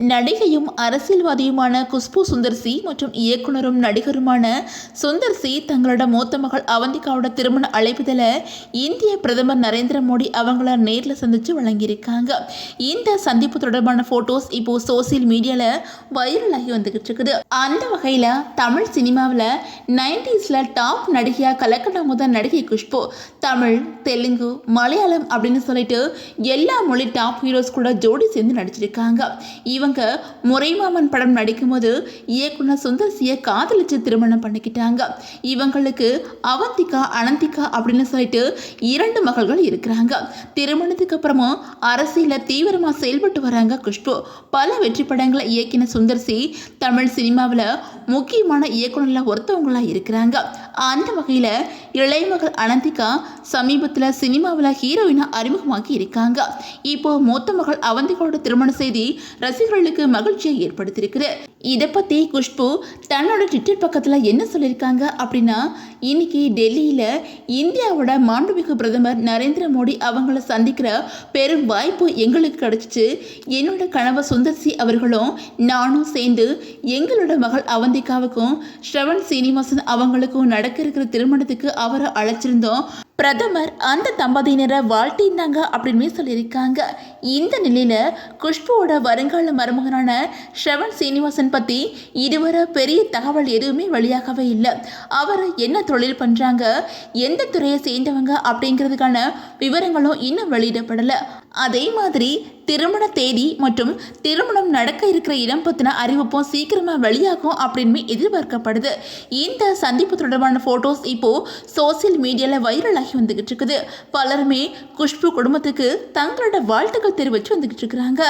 நடிகையும் அரசியல்வாதியுமான Khushbu Sundar C மற்றும் இயக்குனரும் நடிகருமான Sundar C தங்களோட மூத்த மகள் அவந்திகாவோட திருமண அழைப்புதல இந்திய பிரதமர் நரேந்திர மோடி அவங்கள நேரில் சந்திச்சு வழங்கியிருக்காங்க. இந்த சந்திப்பு தொடர்பான போட்டோஸ் இப்போ சோசியல் மீடியால வைரல் ஆகி வந்துகிட்டு இருக்குது. அந்த வகையில தமிழ் சினிமாவில் 90s டாப் நடிகையா கலக்கட முதல் நடிகை குஷ்பு தமிழ், தெலுங்கு, மலையாளம் அப்படின்னு சொல்லிட்டு எல்லா மொழி டாப் ஹீரோஸ் கூட ஜோடி சேர்ந்து நடிச்சிருக்காங்க. இவங்க முறைமாமன் படம் நடிக்கும்போது இயக்குனர் சுந்தர் சியை காதலிச்சு திருமணம் பண்ணிக்கிட்டாங்க. இவங்களுக்கு அவந்திகா, அனந்திகா அப்படின்னு சொல்லிட்டு 2 மகள்கள் இருக்கிறாங்க. திருமணத்துக்கு அப்புறமும் அரசியல தீவிரமா செயல்பட்டு வராங்க குஷ்பு. பல வெற்றி படங்களை இயக்கின சுந்தர் சி தமிழ் சினிமாவில் முக்கியமான இயக்குனர்ல ஒருத்தவங்களா இருக்கிறாங்க. அந்த வகையில இளையமகள் அனந்திகா சமீபத்தில் சினிமாவில் ஹீரோயினா அறிமுகமாக்கி இருக்காங்க. இப்போ மூத்த மகள் அவந்திகாவோட திருமண செய்தி ரசிகர்களுக்கு மகிழ்ச்சியை ஏற்படுத்தியிருக்குது. இதை பற்றி குஷ்பு தன்னோட ட்விட்டர் பக்கத்தில் என்ன சொல்லியிருக்காங்க அப்படின்னா, இன்னைக்கு டெல்லியில் இந்தியாவோட மாண்புமிகு பிரதமர் நரேந்திர மோடி அவங்கள சந்திக்கிற பெரும் வாய்ப்பு எங்களுக்கு கிடைச்சிச்சு. என்னோட கணவர் சுந்தர் சி அவர்களும் நானும் சேர்ந்து எங்களோட மகள் அவந்திகாவுக்கும் ஸ்ரவன் சீனிவாசன் அவங்களுக்கும் நடக்க இருக்கிற திருமணத்துக்கு அவரை அழைச்சிருந்தோம். பிரதமர் அந்த தம்பதியினரை வாழ்த்தினாங்க அப்படின்னு சொல்லியிருக்காங்க. இந்த நிலையில குஷ்புவோட வருங்கால மருமகனான ஸ்ரவன் சீனிவாசன் பற்றி இதுவரை பெரிய தகவல் எதுவுமே வெளியாகவே இல்லை. அவர் என்ன தொழில் பண்ணுறாங்க, எந்த துறையை சேர்ந்தவங்க அப்படிங்கிறதுக்கான விவரங்களும் இன்னும் வெளியிடப்படலை. அதே மாதிரி திருமண தேதி மற்றும் திருமணம் நடக்க இருக்கிற இடம் பற்றின அறிவிப்பும் சீக்கிரமாக வெளியாகும் அப்படின்னு எதிர்பார்க்கப்படுது. இந்த சந்திப்பு தொடர்பான ஃபோட்டோஸ் இப்போ சோசியல் மீடியாவில் வைரல் ஆகி வந்துகிட்டு இருக்குது. பலருமே குஷ்பு குடும்பத்துக்கு தங்களோட வாழ்த்துக்கள் தெரிவித்து வந்துகிட்டு இருக்கிறாங்க.